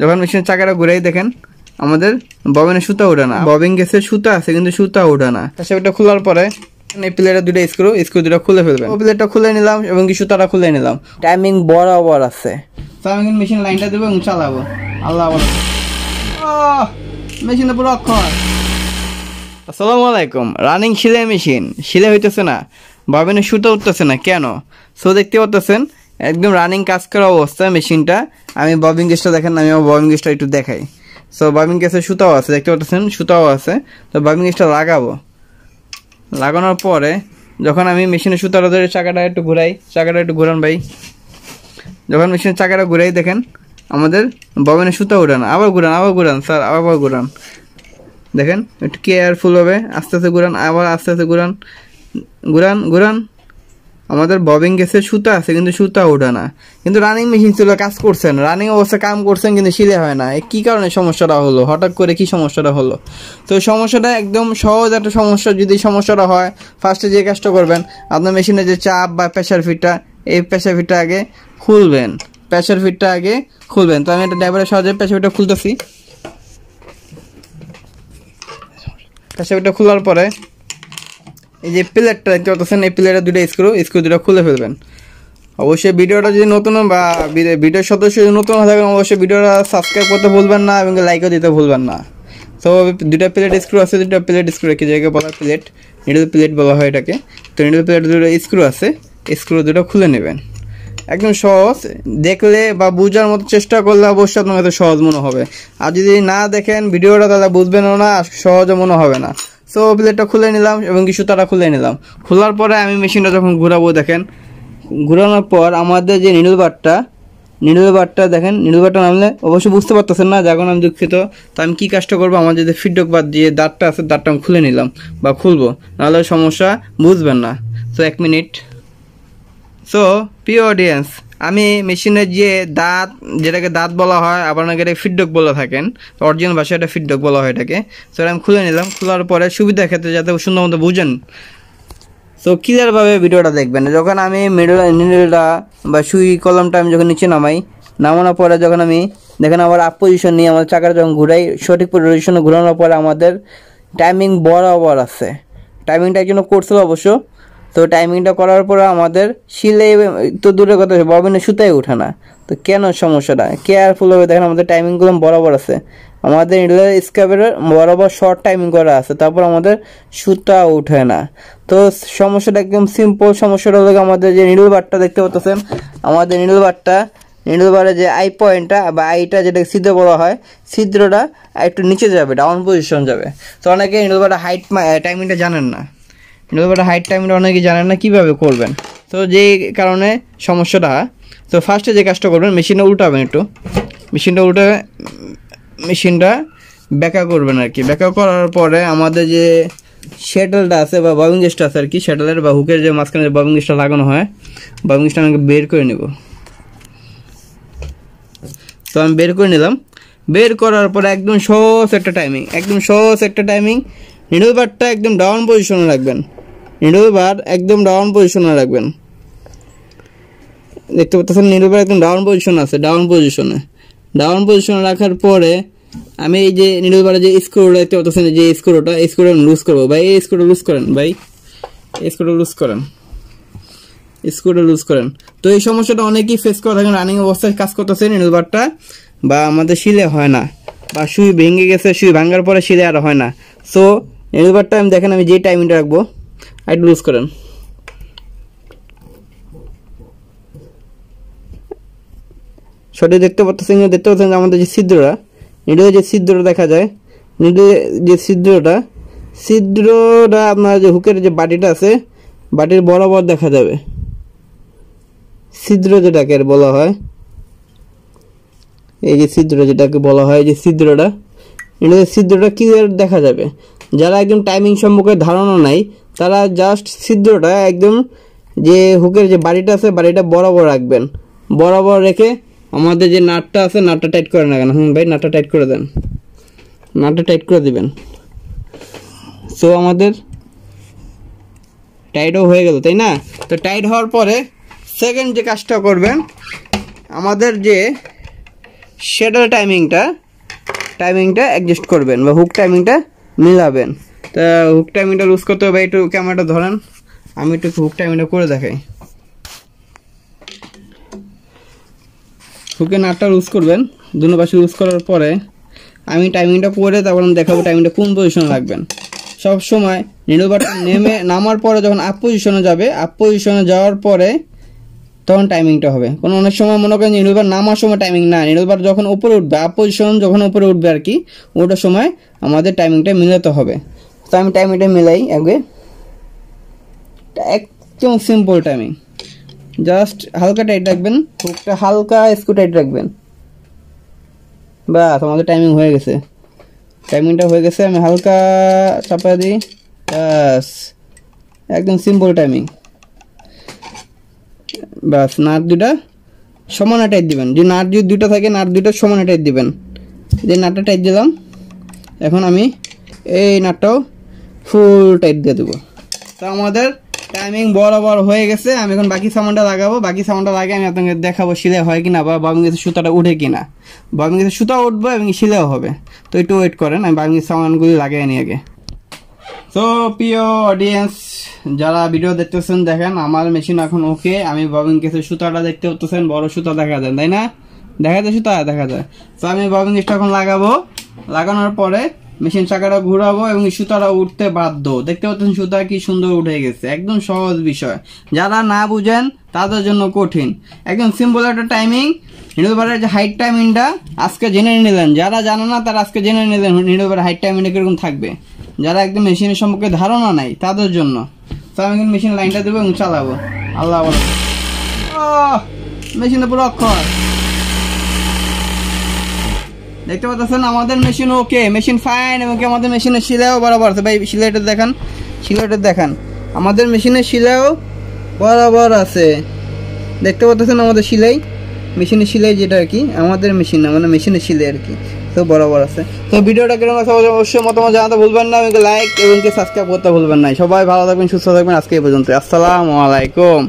যখন মেশিনের চাকাটা ঘুরাই দেখেন আমাদের ববিনের সুতা ওঠে না। ববিন গেছে সুতা আছে কিন্তু সুতা ওঠে না। সেটা খোলার পরে এই প্লেটের দুটো স্ক্রু দুটো খুলে ফেলবেন। প্লেটটা খুলে নিলাম এবং কি সুতাটা খুলে নিলাম। টাইমিং বরাবর আছে। তো আমি মেশিন লাইনটা দেবো এবং চালাবো। আল্লাহ মেশিনটা পুরো অক্ষর। আসসালামু আলাইকুম। রানিং সেলাই মেশিন সেলাই হইতেছে না, ববিনের সুতা উঠতেছে না কেন? সো দেখতে পাচ্ছেন একদম রানিং কাজ করা অবস্থা মেশিনটা। আমি ববিন গেজটা দেখেন, আমি ববিন গেজটা একটু দেখাই। সো ববিন গেজের সুতাও আছে, দেখতে পাচ্ছেন সুতাও আছে। তো ববিন গেজটা লাগাবো। লাগানোর পরে যখন আমি মেশিনের সুতাটা ধরে চাকাটা একটু ঘুরান ভাই। যখন মেশিনের চাকাটা ঘুরাই দেখেন আমাদের ববিনের সুতা উঠান। আবার ঘুরান স্যার, আবার ঘুরান। দেখেন একটু কেয়ারফুল হবে, আস্তে আস্তে ঘুরান, আবার আস্তে আস্তে ঘুরান। আমাদের ববিন গেছে সুতা আছে কিন্তু সুতা ওঠে না। কিন্তু রানিং মেশিন ছিল, কাজ করছেন, রানিং অবস্থায় কাম করছেন কিন্তু সিলে হয় না। কি কারণে সমস্যাটা হলো? হঠাৎ করে কি সমস্যাটা হলো? তো সমস্যাটা একদম সহজ একটা সমস্যা। যদি সমস্যাটা হয় ফার্স্টে যে কাজটা করবেন, আপনার মেশিনে যে চাপ বা প্রেশার ফিটটা, এই প্রেশার ফিটটা আগে খুলবেন। তো আমি একটা ড্রাইভারের সাহায্যে প্রেশার ফিটটা খুলতেছি। প্রেশার ফিটটা খোলার পরে এই যে প্লেটটা দেখতে পাচ্ছেন, এই প্লেটের দুটো স্ক্রু দুটো খুলে ফেলবেন। অবশ্যই ভিডিওটা যদি নতুন বা ভিডিওর সদস্য যদি নতুন হয়ে থাকেন অবশ্যই ভিডিওটা সাবস্ক্রাইব করতে ভুলবেন না এবং লাইকও দিতে ভুলবেন না। তো দুটা প্লেট স্ক্রু আছে, দুটা প্লেট স্ক্রু একই জায়গায় বলা প্লেট, নিডল প্লেট বলা হয় এটাকে। তো নিডল প্লেট দুটো স্ক্রু আছে, স্ক্রু দুটো খুলে নেবেন। একদম সহজ, দেখলে বা বোঝার মতো চেষ্টা করলে অবশ্যই আপনার কাছে সহজ মনে হবে। আর যদি না দেখেন ভিডিওটা তাহলে বুঝবেনও না, সহজে মনে হবে না। সো প্লেটটা খুলে নিলাম এবং কি সুতাটা খুলে নিলাম। খোলার পরে আমি মেশিনটা যখন ঘুরাবো দেখেন, ঘুরানোর পর আমাদের যে নিডল বারটা দেখেন, নিডল বারটা নামলে অবশ্যই বুঝতে পারতেছেন না, যখন আমি দুঃখিত। তো আমি কী কাজটা করবো, আমার যদি ফিডব্যাক বাদ দিয়ে দাঁতটা আছে দাঁতটা আমি খুলে নিলাম বা খুলবো, নাহলে সমস্যা বুঝবেন না। So 1 minute. সো প্রিয় অডিয়েন্স, আমি মেশিনের যে দাঁত, যেটাকে দাঁত বলা হয়, আবার নাকি এটাকে ফিডব্যাক বলে থাকেন, অরিজিনাল ভাষায় এটা ফিডব্যাক বলা হয় এটাকে। সো আমি খুলে নিলাম। খোলার পরে সুবিধার ক্ষেত্রে যাতে সুন্দর মতো বুঝেন, সো ক্লিয়ারভাবে ভিডিওটা দেখবেন। যখন আমি নিডলটা বা সুই কলমটা আমি যখন নিচে নামানোর পরে যখন আমি দেখেন আবার আপ পজিশন নিয়ে আমাদের চাকাটা যখন ঘুরাই, সঠিক পজিশনে ঘুরানোর পরে আমাদের টাইমিং বরাবর আছে। টাইমিংটা একজন করছিল অবশ্য। তো টাইমিংটা করার পরে আমাদের সিলে তো দূরের কথা, ববিনের সুতাই ওঠে না। তো কেন সমস্যাটা? কেয়ারফুলভাবে দেখেন আমাদের টাইমিংগুলো বরাবর আছে। আমাদের নিডলের স্ক্যাপের বরাবর শর্ট টাইমিং করা আছে, তারপর আমাদের সুতা ওঠে না। তো সমস্যাটা একদম সিম্পল। সমস্যাটা হলো আমাদের যে নিডল বারটা দেখতে পাচ্ছেন, আমাদের নিডল বারে যে আই পয়েন্টটা বা আইটা যেটা ছিদ্র বলা হয়, ছিদ্রটা একটু নিচে যাবে, ডাউন পজিশন যাবে। তো অনেকে নিডল বারটা হাইট টাইমিংটা জানেন না, হাইট টাইমটা অনেকে জানেন না কীভাবে করবেন। তো যেই কারণে সমস্যাটা। তো ফার্স্টে যে কাজটা করবেন, মেশিনটা উল্টাবেন, একটু মেশিনটা ব্যাকা করবেন আর কি। ব্যাকা করার পরে আমাদের যে শ্যাটেলটা আছে বা ববিন গেজটা আছে আর কি, শ্যাটেলের বা হুকের যে মাঝখানে যে ববিন গেজটা লাগানো হয়, ববিন গেজটা আমাকে বের করে নেব। তো আমি বের করে নিলাম। বের করার পরে একদম সহজ একটা টাইমিং, নিডল বারটা একদম ডাউন পজিশনে রাখবেন। দেখতে পাচ্ছেন নিডল বার একদম ডাউন পজিশনে রাখার পরে আমি এই যে নিডল বারে যে স্ক্রুটা দেখতে পাচ্ছেন, যে স্ক্রুটা লুজ করবো ভাই। এই স্ক্রুটা লুজ করেন। তো এই সমস্যাটা অনেকেই ফেস করে থাকেন, রানিং অবস্থায় কাজ করতেছেন, নিডল বারটা বা আমাদের শিলে হয় না, বা সুই ভেঙে গেছে, সুই ভাঙার পরে শিলে আর হয় না। সো নিডল বারটা আমি দেখেন, আমি যে টাইমিংটা রাখবো একটু লুজ করেন। সঠিক দেখতে পাচ্ছেন আমাদের যে ছিদ্রটা, নিডলের যে ছিদ্রটা দেখা যায়, ছিদ্রটা আপনার যে হুকের যে বাটিটা আছে, বাটির বরাবর দেখা যাবে ছিদ্র, যেটাকে বলা হয় এই যে ছিদ্র, ছিদ্রটা ক্লিয়ার দেখা যাবে। যারা একদম টাইমিং সম্পর্কে ধারণা নাই তারা জাস্ট ছিদ্রটা একদম যে হুকের যে বাড়িটা আছে, বাড়িটা বরাবর রাখবেন। বরাবর রেখে আমাদের যে নাটটা আছে, নাটটা টাইট করে না কেন, ভাই নাটটা টাইট করে দিবেন। সো আমাদের টাইটও হয়ে গেল, তাই না? তো টাইট হওয়ার পরে সেকেন্ড যে কাজটা করবেন, আমাদের যে শ্যাডো টাইমিংটা অ্যাডজাস্ট করবেন বা হুক টাইমিংটা মিলাবেন। তা হুক টাইমিংটা লুজ করতে হবে। একটু ক্যামেরাটা ধরেন, আমি একটু হুক টাইমিংটা করে দেখাই। হুকে নাটটা লুজ করবেন, দুনো পাশে লুজ করার পরে আমি টাইমিংটা করে তারপর আমি দেখাবো টাইমিংটা কোন পজিশনে রাখবেন। সব সময় নিডল বারটা নামার পরে যখন আপ পজিশনে যাবে, আপ পজিশনে যাওয়ার পরে তখন টাইমিংটা হবে। কোনো অনেক সময় মনে করেন নিডল বার নামার সময় টাইমিং না, নিডল বার যখন উপরে উঠবে, আপ পজিশন যখন উপরে উঠবে আর কি, ওটার সময় আমাদের টাইমিংটা মিলাতে হবে। তো আমি টাইমিংটা মিলাই আগে, একদম সিম্পল টাইমিং, জাস্ট হালকা টাইট রাখবেন, হুকটা হালকা স্ক্রু টাইট রাখবেন, বাস আমাদের টাইমিং হয়ে গেছে। টাইমিংটা হয়ে গেছে, আমি হালকা চাপা দিই, বাস একদম সিম্পল টাইমিং। বাস নাট দুটা সমানে টাইট দিবেন, যে নাট যদি দুটো থাকে নাট দুটো সমানে টাইট দিবেন। যে নাটটা টাইট দিলাম, এখন আমি এই নাটটাও ফুল টাইট দিয়ে দেবো। তো আমাদের টাইমিং বরাবর হয়ে গেছে। আমি এখন বাকি সামানটা লাগাবো, বাকি সামানটা লাগিয়ে আমি আপনাকে দেখাবো সেলাই হয় কিনা বা ববিং এর সুতাটা উঠে কিনা। ববিং এর সুতা উঠবে এবং সেলাইও হবে। তো একটু ওয়েট করেন, আমি ববিং এর সামানগুলি লাগিয়ে নিই আগে। তো প্রিয় অডিয়েন্স যারা ভিডিও দেখতেছেন, দেখেন আমার মেশিন এখন ওকে। আমি ববিং কেসের সুতাটা দেখতে পাচ্ছেন, বড় সুতা দেখা যায় তাই না, দেখা যায় সুতা দেখা যায়। তো আমি ববিং কেসটা এখন লাগাবো, লাগানোর পরে মেশিন চাকাটা ঘুরাবো এবং সুতাটা উঠতে বাধ্য। দেখতে পাচ্ছেন সুতা কি সুন্দর উঠে গেছে, একদম সহজ বিষয়। যারা না বুঝেন তাদের জন্য কঠিন, একদম সিম্পল একটা টাইমিং। নিডল বারের যে হাইট টাইমিংটা আজকে জেনে নিলেন, যারা জানে না তারা আজকে জেনে নিলেন নিডল বারের হাইট টাইমিংটা কিরকম থাকবে। যারা একদম মেশিনের সম্পর্কে ধারণা নাই তাদের জন্য। তো আমি কিন্তু মেশিন লাইনটা দেবো এবং চালাবো। আল্লাহ বলো, মেশিনে পুরো অক্ষর দেখতে পাচ্ছেন। আমাদের মেশিন ওকে, মেশিন ফাইন এবং আমাদের মেশিনের সিলাইও বরাবর আছে। ভাই সিলাইটা দেখান, সিলাইটা দেখান, আমাদের মেশিনের সিলাইও বরাবর আছে। দেখতে পাচ্ছেন আমাদের সিলাই, মেশিনের সিলাই যেটা আর কি, আমাদের মেশিন না মানে মেশিনের সিলাই আর কি, তো বরাবর আছে। তো ভিডিওটা কেমন আছে অবশ্যই মতামত জানাতে ভুলবেন না, লাইক এবং সাবস্ক্রাইব করতে ভুলবেন না। সবাই ভালো থাকবেন, সুস্থ থাকবেন। আজকে এই পর্যন্ত, আসসালামু আলাইকুম।